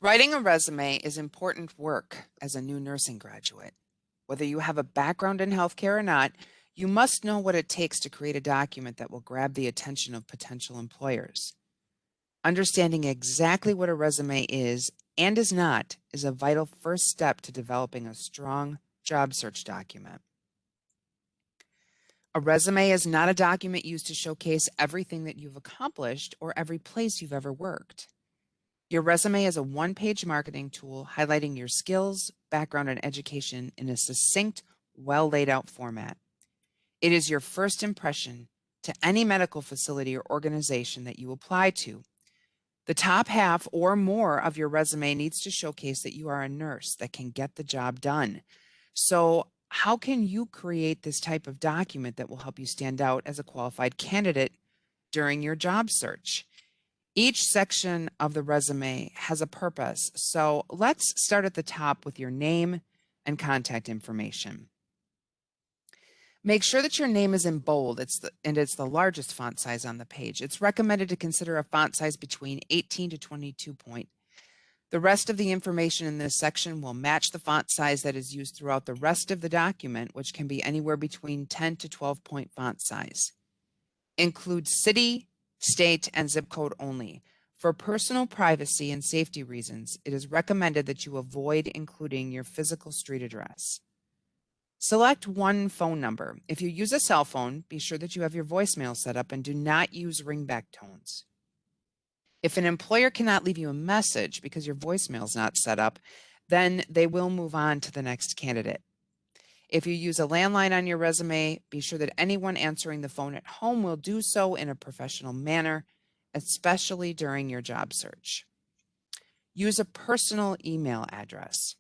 Writing a resume is important work as a new nursing graduate. Whether you have a background in healthcare or not, you must know what it takes to create a document that will grab the attention of potential employers. Understanding exactly what a resume is and is not is a vital first step to developing a strong job search document. A resume is not a document used to showcase everything that you've accomplished or every place you've ever worked. Your resume is a one-page marketing tool highlighting your skills, background, and education in a succinct, well laid out format. It is your first impression to any medical facility or organization that you apply to. The top half or more of your resume needs to showcase that you are a nurse that can get the job done. So, how can you create this type of document that will help you stand out as a qualified candidate during your job search? Each section of the resume has a purpose. So let's start at the top with your name and contact information. Make sure that your name is in bold and it's the largest font size on the page. It's recommended to consider a font size between 18 to 22 point. The rest of the information in this section will match the font size that is used throughout the rest of the document, which can be anywhere between 10 to 12 point font size. Include city, state, and zip code only. For personal privacy and safety reasons, it is recommended that you avoid including your physical street address. Select one phone number. If you use a cell phone, be sure that you have your voicemail set up and do not use ringback tones. If an employer cannot leave you a message because your voicemail is not set up, then they will move on to the next candidate. If you use a landline on your resume, be sure that anyone answering the phone at home will do so in a professional manner, especially during your job search. Use a personal email address.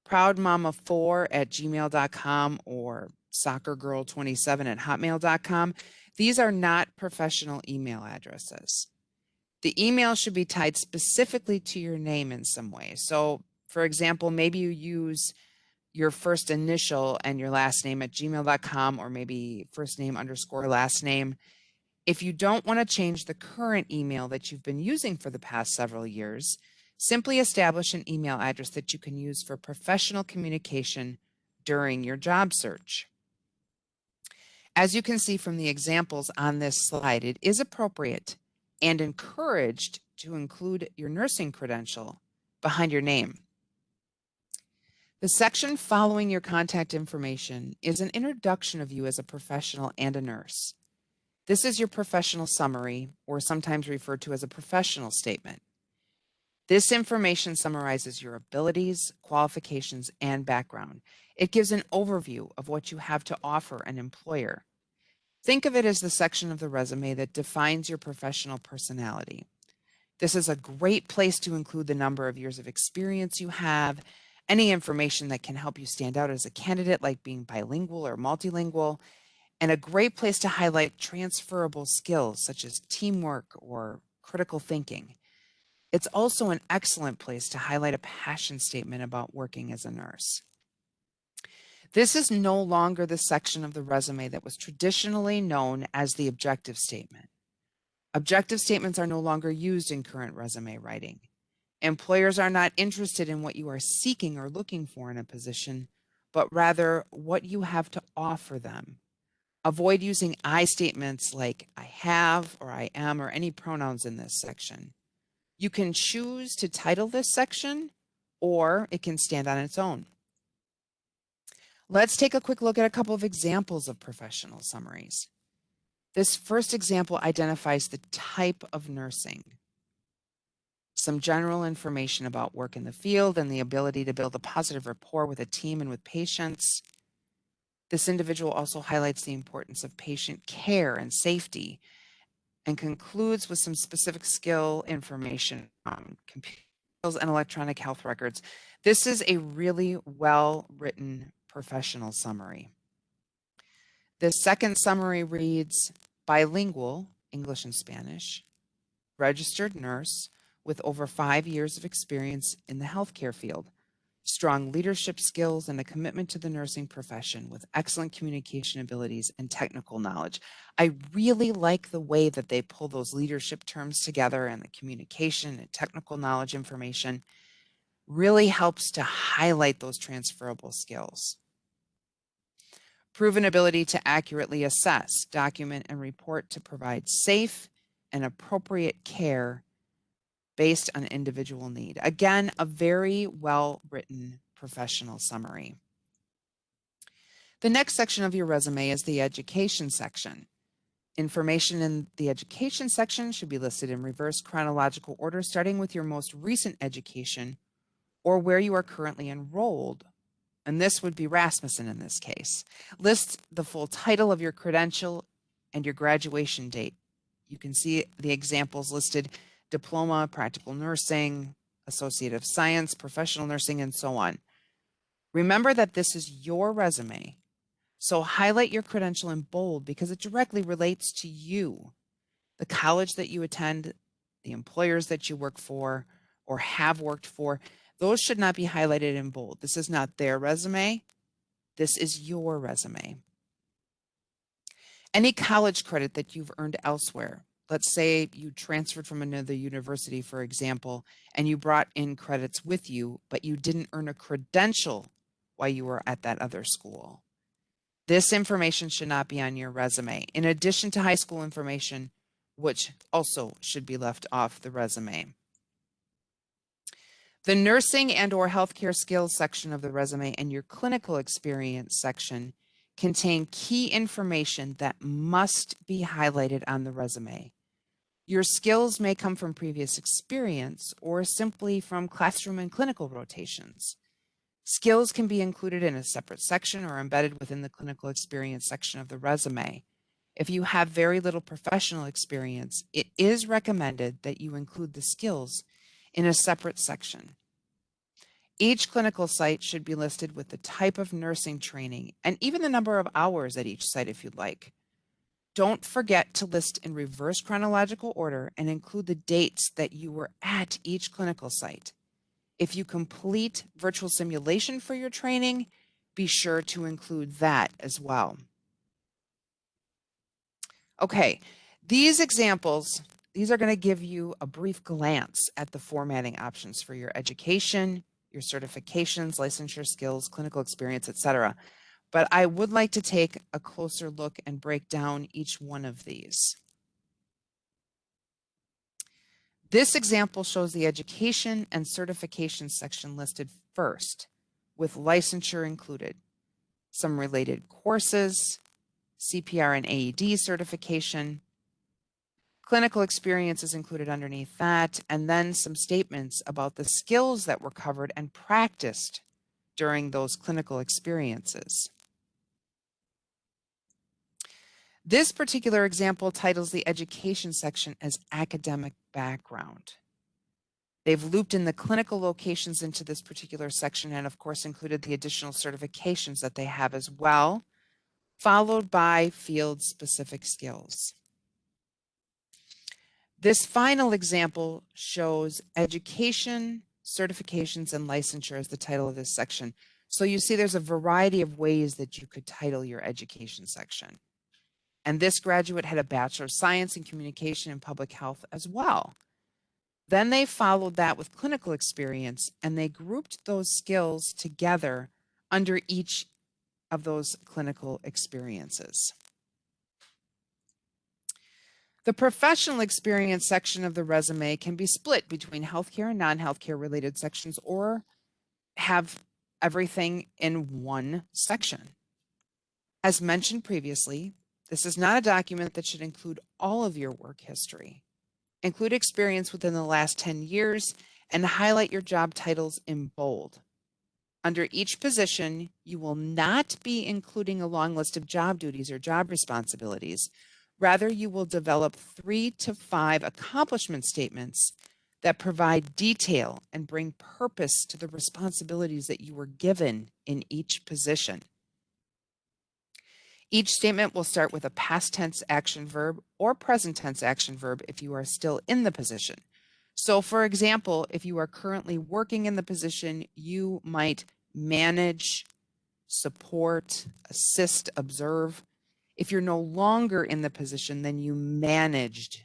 proudmama4@gmail.com or soccergirl27@hotmail.com. These are not professional email addresses. The email should be tied specifically to your name in some way. So, for example, maybe you use your first initial and your last name at gmail.com, or maybe first name underscore last name. If you don't want to change the current email that you've been using for the past several years, simply establish an email address that you can use for professional communication during your job search. As you can see from the examples on this slide, it is appropriate and encouraged to include your nursing credential behind your name. The section following your contact information is an introduction of you as a professional and a nurse. This is your professional summary, or sometimes referred to as a professional statement. This information summarizes your abilities, qualifications, and background. It gives an overview of what you have to offer an employer. Think of it as the section of the resume that defines your professional personality. This is a great place to include the number of years of experience you have, any information that can help you stand out as a candidate, like being bilingual or multilingual, and a great place to highlight transferable skills such as teamwork or critical thinking. It's also an excellent place to highlight a passion statement about working as a nurse. This is no longer the section of the resume that was traditionally known as the objective statement. Objective statements are no longer used in current resume writing. Employers are not interested in what you are seeking or looking for in a position, but rather what you have to offer them. Avoid using I statements like I have or I am or any pronouns in this section. You can choose to title this section, or it can stand on its own. Let's take a quick look at a couple of examples of professional summaries. This first example identifies the type of nursing, some general information about work in the field and the ability to build a positive rapport with a team and with patients. This individual also highlights the importance of patient care and safety and concludes with some specific skill information on computer skills and electronic health records. This is a really well-written professional summary. The second summary reads, bilingual, English and Spanish, registered nurse with over 5 years of experience in the healthcare field. strong leadership skills, and a commitment to the nursing profession with excellent communication abilities and technical knowledge. I really like the way that they pull those leadership terms together, and the communication and technical knowledge information really helps to highlight those transferable skills. Proven ability to accurately assess, document, and report to provide safe and appropriate care based on individual need. Again, a very well-written professional summary. The next section of your resume is the education section. Information in the education section should be listed in reverse chronological order, starting with your most recent education or where you are currently enrolled. And this would be Rasmussen in this case. List the full title of your credential and your graduation date. You can see the examples listed: diploma, practical nursing, associate of science, professional nursing, and so on. Remember that this is your resume, so highlight your credential in bold because it directly relates to you, the college that you attend, the employers that you work for or have worked for. Those should not be highlighted in bold. This is not their resume. This is your resume. Any college credit that you've earned elsewhere. Let's say you transferred from another university, for example, and you brought in credits with you, but you didn't earn a credential while you were at that other school. This information should not be on your resume, in addition to high school information, which also should be left off the resume. The nursing and/or healthcare skills section of the resume and your clinical experience section contain key information that must be highlighted on the resume. Your skills may come from previous experience or simply from classroom and clinical rotations. Skills can be included in a separate section or embedded within the clinical experience section of the resume. If you have very little professional experience, it is recommended that you include the skills in a separate section. Each clinical site should be listed with the type of nursing training and even the number of hours at each site if you'd like. Don't forget to list in reverse chronological order and include the dates that you were at each clinical site. If you complete virtual simulation for your training, be sure to include that as well. Okay, these examples, these are going to give you a brief glance at the formatting options for your education, your certifications, licensure, skills, clinical experience, etc. But I would like to take a closer look and break down each one of these. This example shows the education and certification section listed first, with licensure included, some related courses, CPR and AED certification, clinical experience is included underneath that, and then some statements about the skills that were covered and practiced during those clinical experiences. This particular example titles the education section as academic background. They've looped in the clinical locations into this particular section and of course included the additional certifications that they have as well, followed by field-specific skills. This final example shows education, certifications, and licensure as the title of this section. So you see there's a variety of ways that you could title your education section. And this graduate had a Bachelor of Science in Communication and Public Health as well. Then they followed that with clinical experience, and they grouped those skills together under each of those clinical experiences. The professional experience section of the resume can be split between healthcare and non-healthcare related sections, or have everything in one section. As mentioned previously, this is not a document that should include all of your work history. Include experience within the last 10 years and highlight your job titles in bold. Under each position, you will not be including a long list of job duties or job responsibilities. Rather, you will develop 3 to 5 accomplishment statements that provide detail and bring purpose to the responsibilities that you were given in each position. Each statement will start with a past tense action verb or present tense action verb if you are still in the position. So for example, if you are currently working in the position, you might manage, support, assist, observe. If you're no longer in the position, then you managed,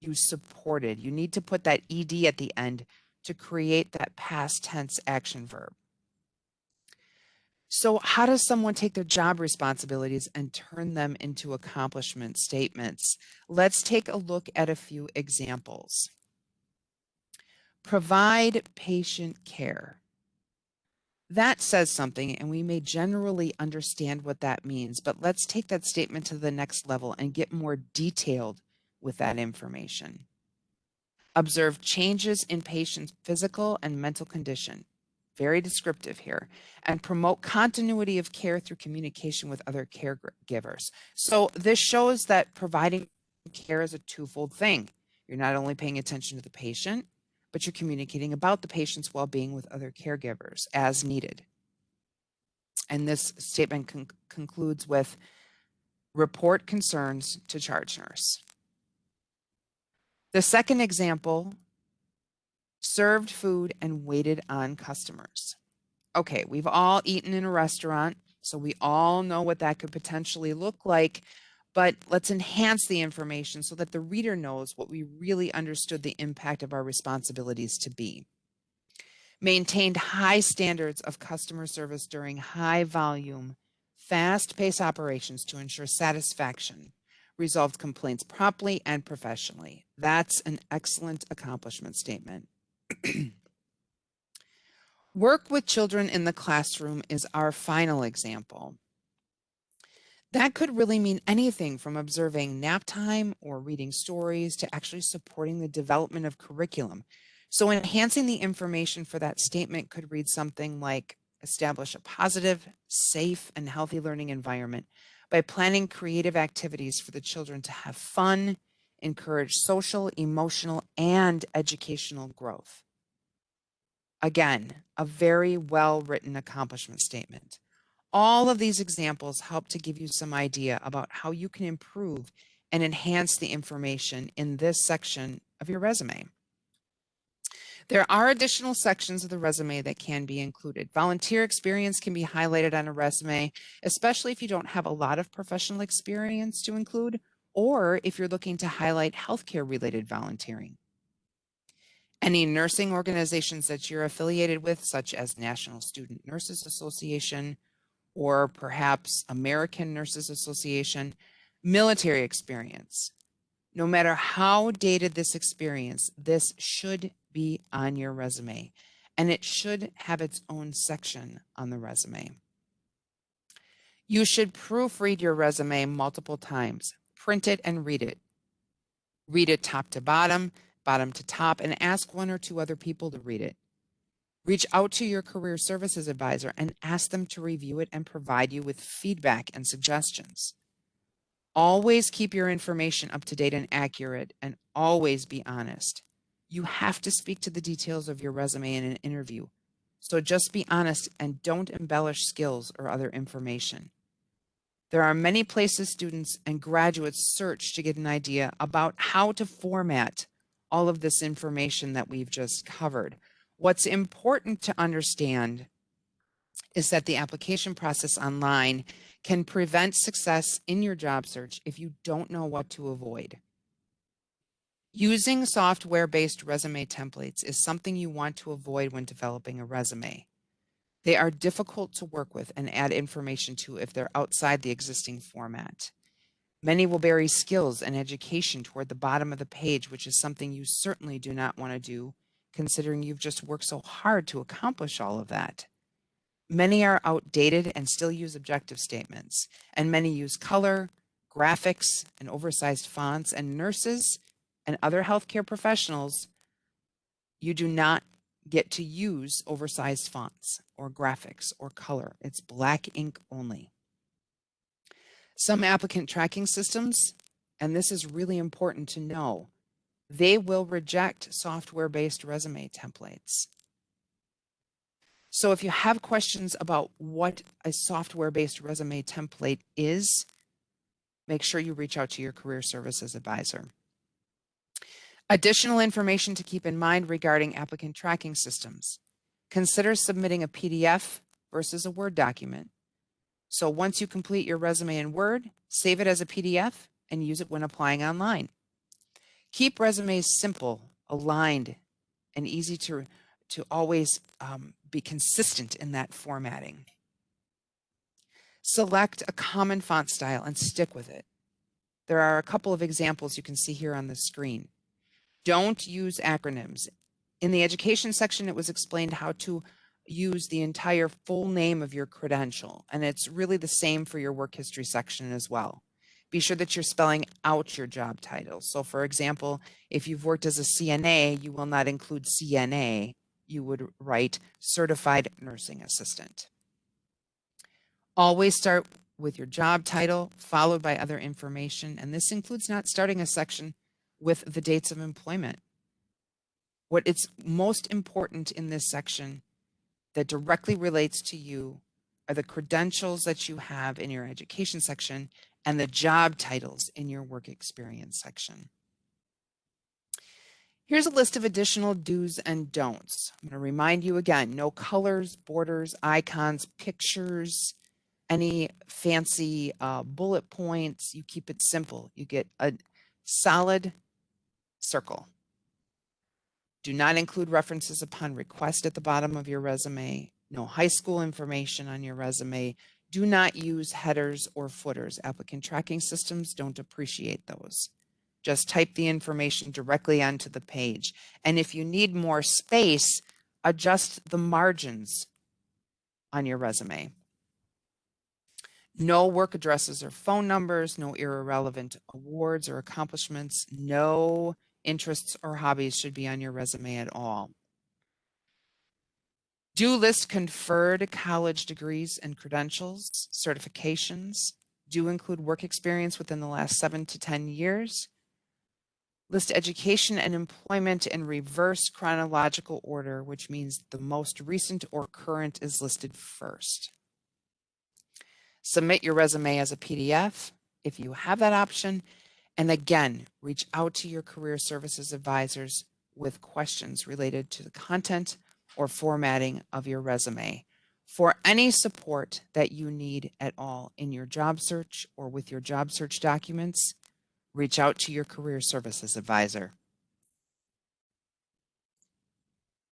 you supported. You need to put that ed at the end to create that past tense action verb. So how does someone take their job responsibilities and turn them into accomplishment statements? Let's take a look at a few examples. Provide patient care. That says something, and we may generally understand what that means, but let's take that statement to the next level and get more detailed with that information. Observe changes in patient's physical and mental condition. Very descriptive here. And promote continuity of care through communication with other caregivers. So this shows that providing care is a twofold thing. You're not only paying attention to the patient, but you're communicating about the patient's well-being with other caregivers as needed. And this statement concludes with report concerns to charge nurse. The second example, served food and waited on customers. Okay, we've all eaten in a restaurant, so we all know what that could potentially look like, but let's enhance the information so that the reader knows what we really understood the impact of our responsibilities to be. Maintained high standards of customer service during high volume, fast-paced operations to ensure satisfaction. Resolved complaints promptly and professionally. That's an excellent accomplishment statement. Work with children in the classroom is our final example. That could really mean anything from observing nap time or reading stories to actually supporting the development of curriculum. So enhancing the information for that statement could read something like establish a positive, safe, and healthy learning environment by planning creative activities for the children to have fun, encourage social, emotional, and educational growth. Again, a very well-written accomplishment statement. All of these examples help to give you some idea about how you can improve and enhance the information in this section of your resume. There are additional sections of the resume that can be included. Volunteer experience can be highlighted on a resume, especially if you don't have a lot of professional experience to include, or if you're looking to highlight healthcare-related volunteering. Any nursing organizations that you're affiliated with, such as National Student Nurses Association, or perhaps American Nurses Association, military experience. No matter how dated this experience, this should be on your resume, and it should have its own section on the resume. You should proofread your resume multiple times. Print it and read it. Read it top to bottom, bottom to top, and ask one or two other people to read it. Reach out to your career services advisor and ask them to review it and provide you with feedback and suggestions. Always keep your information up to date and accurate, and always be honest. You have to speak to the details of your resume in an interview. So just be honest and don't embellish skills or other information. There are many places students and graduates search to get an idea about how to format all of this information that we've just covered. What's important to understand is that the application process online can prevent success in your job search if you don't know what to avoid. Using software-based resume templates is something you want to avoid when developing a resume. They are difficult to work with and add information to if they're outside the existing format. Many will bury skills and education toward the bottom of the page, which is something you certainly do not want to do, considering you've just worked so hard to accomplish all of that. Many are outdated and still use objective statements, and many use color, graphics, and oversized fonts, and nurses and other healthcare professionals, you do not get to use oversized fonts or graphics or color. It's black ink only. Some applicant tracking systems, and this is really important to know, they will reject software-based resume templates. So if you have questions about what a software-based resume template is, make sure you reach out to your career services advisor. Additional information to keep in mind regarding applicant tracking systems. Consider submitting a PDF versus a Word document. So once you complete your resume in Word, save it as a PDF and use it when applying online. Keep resumes simple, aligned, and easy to always be consistent in that formatting. Select a common font style and stick with it. There are a couple of examples you can see here on the screen. Don't use acronyms. In the education section, it was explained how to use the entire full name of your credential, and it's really the same for your work history section as well. Be sure that you're spelling out your job title. So for example, if you've worked as a CNA, you will not include CNA. You would write Certified Nursing Assistant. Always start with your job title, followed by other information, and this includes not starting a section with the dates of employment. What it's most important in this section that directly relates to you are the credentials that you have in your education section and the job titles in your work experience section. Here's a list of additional do's and don'ts. I'm going to remind you again, no colors, borders, icons, pictures, any fancy bullet points. You keep it simple. You get a solid circle. Do not include references upon request at the bottom of your resume. No high school information on your resume. Do not use headers or footers. Applicant tracking systems don't appreciate those. Just type the information directly onto the page. And if you need more space, adjust the margins on your resume. No work addresses or phone numbers, no irrelevant awards or accomplishments, no interests or hobbies should be on your resume at all. Do list conferred college degrees and credentials, certifications. Do include work experience within the last 7 to 10 years. List education and employment in reverse chronological order, which means the most recent or current is listed first. Submit your resume as a PDF if you have that option. And again, reach out to your career services advisors with questions related to the content or formatting of your resume. For any support that you need at all in your job search or with your job search documents, reach out to your career services advisor.